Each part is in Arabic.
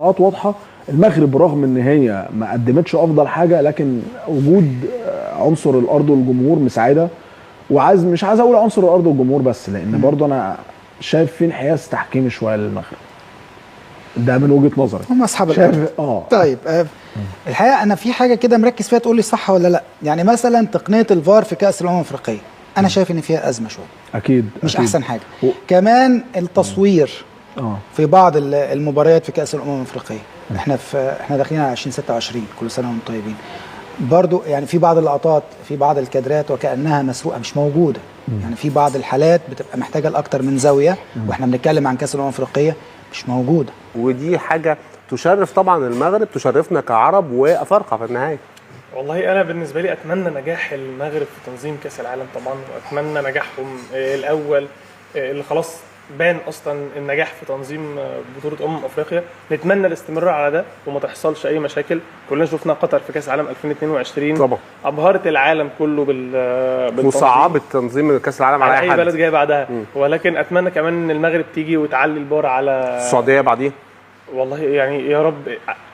واضحه. المغرب رغم ان هي ما قدمتش افضل حاجه، لكن وجود عنصر الارض والجمهور مساعدها. مش عايز اقول عنصر الارض والجمهور بس، لان برضه انا شايف في انحياز تحكيمي شويه للمغرب. ده من وجهه نظري. هم اصحاب الارض. طيب الحقيقه انا في حاجه كده مركز فيها، تقول لي صح ولا لا. يعني مثلا تقنيه الفار في كاس الامم الافريقيه، انا شايف ان فيها ازمه شويه. اكيد مش احسن حاجه. كمان التصوير في بعض المباريات في كاس الامم الافريقيه. احنا داخلين على 2026، كل سنه وانتم طيبين. برضو يعني في بعض اللقطات، في بعض الكادرات وكانها مسروقه، مش موجوده. يعني في بعض الحالات بتبقى محتاجه لاكتر من زاويه، واحنا بنتكلم عن كاس الامم الافريقيه، مش موجوده. ودي حاجه تشرف طبعا المغرب، تشرفنا كعرب وافارقه في النهايه. والله انا بالنسبه لي اتمنى نجاح المغرب في تنظيم كاس العالم طبعا، واتمنى نجاحهم الاول اللي خلاص بان اصلا النجاح في تنظيم بطوله افريقيا. نتمنى الاستمرار على ده وما تحصلش اي مشاكل. كلنا شفنا قطر في كاس العالم 2022 طبعا ابهرت العالم كله بالتنظيم، وصعبت تنظيم كاس العالم على اي حد، بلد جاي بعدها. ولكن اتمنى كمان ان المغرب تيجي وتعلي البار على السعوديه بعديها. والله يعني يا رب،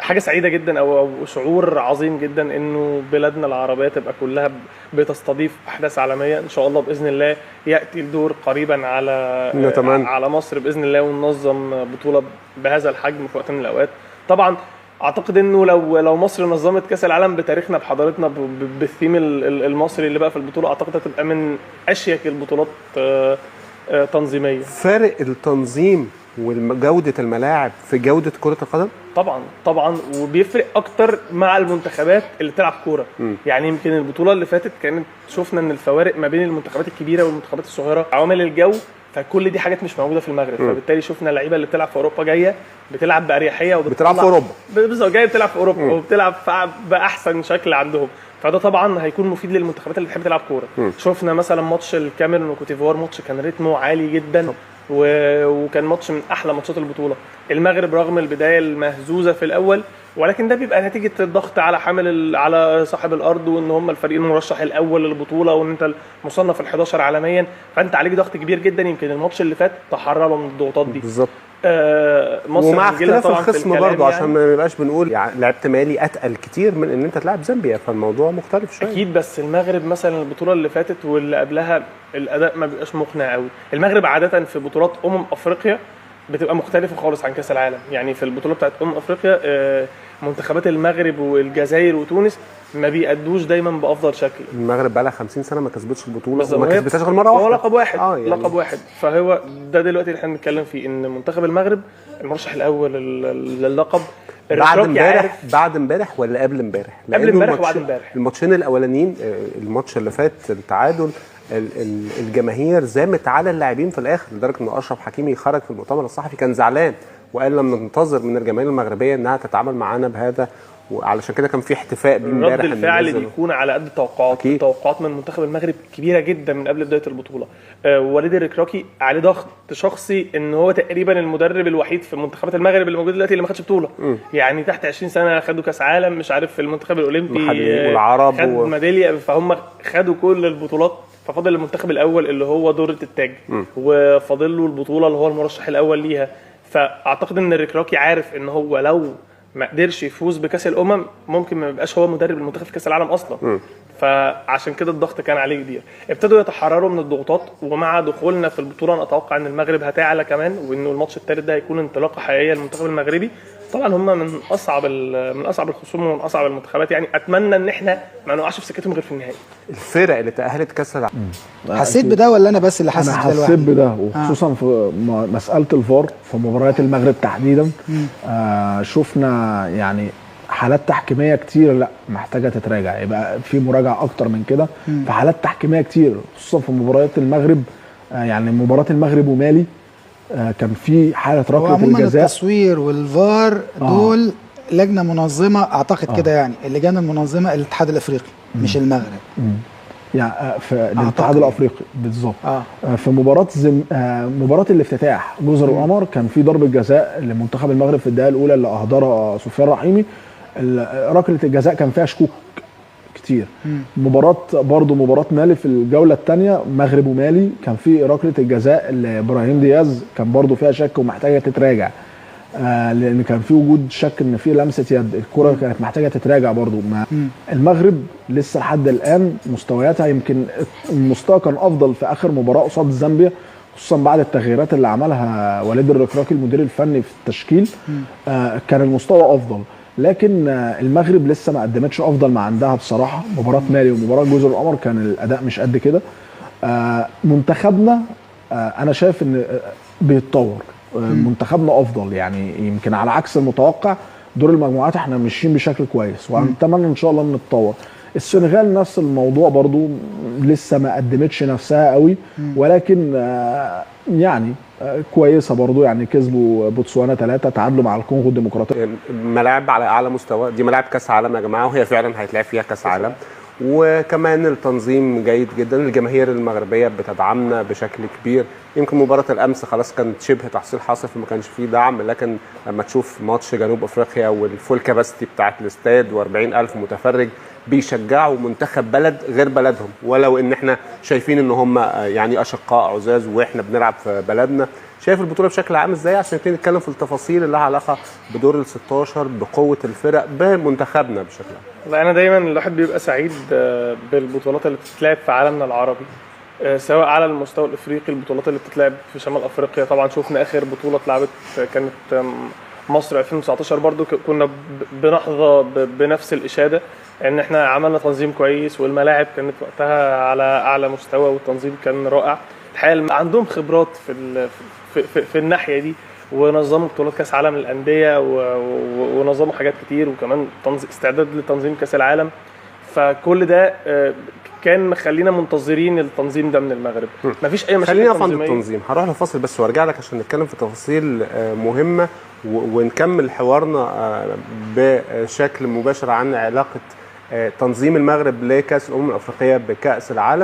حاجه سعيده جدا او شعور عظيم جدا انه بلادنا العربيه تبقى كلها بتستضيف احداث عالميه. ان شاء الله باذن الله ياتي الدور قريبا على مصر باذن الله، وننظم بطوله بهذا الحجم في وقت من الاوقات. طبعا اعتقد انه لو مصر نظمت كاس العالم بتاريخنا بحضارتنا بالثيم المصري اللي بقى في البطوله، اعتقد هتبقى من اشيك البطولات تنظيميا. فارق التنظيم وجودة الملاعب في جودة كرة القدم؟ طبعا وبيفرق اكتر مع المنتخبات اللي بتلعب كوره. يعني يمكن البطوله اللي فاتت كانت شفنا ان الفوارق ما بين المنتخبات الكبيره والمنتخبات الصغيره، عوامل الجو، فكل دي حاجات مش موجوده في المغرب. فبالتالي شفنا اللعيبه اللي بتلعب في اوروبا جايه بتلعب باريحيه بتلعب في اوروبا بالظبط، جايه بتلعب في اوروبا وبتلعب باحسن شكل عندهم. فده طبعا هيكون مفيد للمنتخبات اللي بتحب تلعب كوره. شفنا مثلا ماتش الكاميرون وكوتيفوار، ماتش كان رتمه عالي جدا وكان ماتش من احلى ماتشات البطوله. المغرب رغم البدايه المهزوزه في الاول، ولكن ده بيبقى نتيجه الضغط على صاحب الارض، وان هم الفريق المرشح الاول للبطوله، وان انت المصنف ال11 عالميا، فانت عليك ضغط كبير جدا. يمكن الماتش اللي فات تحرروا من الضغوطات دي بالظبط. مصر ومع اختلاف الخصم برضه، يعني عشان ما نبقاش بنقول يعني لعبت مالي اتقل كتير من ان انت تلعب زامبيا، فالموضوع مختلف شويه. اكيد، بس المغرب مثلا البطوله اللي فاتت واللي قبلها الاداء ما بيبقاش مقنع قوي. المغرب عاده في بطولات افريقيا بتبقى مختلفه خالص عن كاس العالم. يعني في البطوله بتاعت افريقيا منتخبات المغرب والجزائر وتونس ما بيأدوش دايما بافضل شكل. المغرب بقى لها 50 سنه ما كسبتش البطوله، وما كسبتهاش غير مره واحده. هو لقب واحد يعني لقب واحد. فهو ده دلوقتي اللي احنا بنتكلم فيه، ان منتخب المغرب المرشح الاول للقب. بعد امبارح ولا قبل امبارح؟ قبل امبارح وبعد امبارح. الماتشين الاولانيين، الماتش اللي فات التعادل، الجماهير زامت على اللاعبين في الاخر، لدرجه ان اشرف حكيمي خرج في المؤتمر الصحفي كان زعلان وقال لم ننتظر من الجماهير المغربيه انها تتعامل معانا بهذا، وعلشان كده كان في احتفاء بيه امبارح. رد الفعل بيكون على قد التوقعات. التوقعات من منتخب المغرب كبيره جدا من قبل بدايه البطوله. وليد الركراكي عليه ضغط شخصي ان هو تقريبا المدرب الوحيد في منتخبات المغرب اللي موجود دلوقتي اللي ما خدش بطوله. يعني تحت 20 سنه خدوا كاس عالم، مش عارف في المنتخب الاولمبي والعرب خد ميداليه، فهم خدوا كل البطولات. ففضل المنتخب الاول اللي هو دورة التاج، وفاضل له البطوله اللي هو المرشح الاول ليها. فاعتقد ان الركراكي عارف ان هو لو ما قدرش يفوز بكاس الامم ممكن ما يبقاش هو مدرب المنتخب في كاس العالم اصلا. فعشان كده الضغط كان عليه كبير. ابتدوا يتحرروا من الضغوطات، ومع دخولنا في البطوله انا اتوقع ان المغرب هتعلى كمان، وانه الماتش الثالث ده هيكون انطلاقه حقيقيه للمنتخب المغربي. طبعا هم من اصعب الخصوم ومن اصعب المنتخبات. يعني اتمنى ان احنا ما نقعش في سكتهم غير في النهائي. الفرق اللي تاهلت كاس العالم حسيت بده ولا انا بس اللي حسيت بده؟ انا حسيت بده، وخصوصا في مساله الفار في مباريات المغرب تحديدا. شفنا يعني حالات تحكيميه كتير لا محتاجه تتراجع، يبقى في مراجعه اكتر من كده. في حالات تحكيميه كتير خصوصا في مباريات المغرب، يعني مباراه المغرب ومالي كان في حاله ركله الجزاء. التصوير والفار دول لجنه منظمه اعتقد كده، يعني اللجان المنظمه الاتحاد الافريقي مش المغرب. يعني في الاتحاد الافريقي بالظبط. في مباراه الافتتاح جزر القمر كان في ضربه جزاء لمنتخب المغرب في الدقيقه الاولى اللي اهدرها سفيان رحيمي. ركله الجزاء كان فيها شكوك كتير. مباراه مالي في الجوله الثانيه مغرب ومالي كان في ركله الجزاء لابراهيم دياز كان برضو فيها شك ومحتاجه تتراجع. لان كان في وجود شك ان في لمسه يد، الكره كانت محتاجه تتراجع برضو. المغرب لسه لحد الان مستوياتها يمكن المستوى كان افضل في اخر مباراه قصاد زامبيا، خصوصا بعد التغييرات اللي عملها وليد الركراكي المدير الفني في التشكيل. كان المستوى افضل، لكن المغرب لسه ما قدمتش افضل ما عندها بصراحه. مباراه مالي ومباراه جزر القمر كان الاداء مش قد كده. منتخبنا انا شايف ان بيتطور، منتخبنا افضل، يعني يمكن على عكس المتوقع دور المجموعات احنا ماشيين بشكل كويس، واتمنى ان شاء الله ان نتطور. السنغال نفس الموضوع برضو، لسه ما قدمتش نفسها قوي، ولكن يعني كويسه برضو، يعني كسبوا بوتسوانا 3، تعادلوا مع الكونغو الديمقراطيه. ملاعب على اعلى مستوى، دي ملاعب كاس عالم يا جماعه، وهي فعلا هيتلعب فيها كاس عالم. وكمان التنظيم جيد جدا، الجماهير المغربيه بتدعمنا بشكل كبير. يمكن مباراه الامس خلاص كانت شبه تحصيل حاصل فما كانش فيه دعم، لكن لما تشوف ماتش جنوب افريقيا والفول كاباسيتي بتاعت الاستاد و40,000 متفرج بيشجعوا منتخب بلد غير بلدهم، ولو ان احنا شايفين ان هم يعني اشقاء عزاز واحنا بنلعب في بلدنا. شايف البطوله بشكل عام ازاي عشان نبتدي نتكلم في التفاصيل اللي لها علاقه بدور ال16 بقوه الفرق بمنتخبنا بشكل عام؟ لا، انا دايما الواحد بيبقى سعيد بالبطولات اللي بتتلعب في عالمنا العربي، سواء على المستوى الافريقي، البطولات اللي بتتلعب في شمال افريقيا. طبعا شفنا اخر بطوله اتلعبت كانت مصر 2019، برضو كنا بنحظى بنفس الاشاده ان احنا عملنا تنظيم كويس، والملاعب كانت وقتها على اعلى مستوى، والتنظيم كان رائع. الحقيقه عندهم خبرات في الناحيه دي، ونظموا بطولات كاس عالم للانديه، ونظموا حاجات كتير، وكمان استعداد لتنظيم كاس العالم. فكل ده كان مخلينا منتظرين التنظيم ده من المغرب. مفيش اي مشاكل. خلينا في التنظيم، هروح لفاصل بس وارجع لك عشان نتكلم في تفاصيل مهمه ونكمل حوارنا بشكل مباشر عن علاقه تنظيم المغرب لكاس الامم الافريقيه بكاس العالم.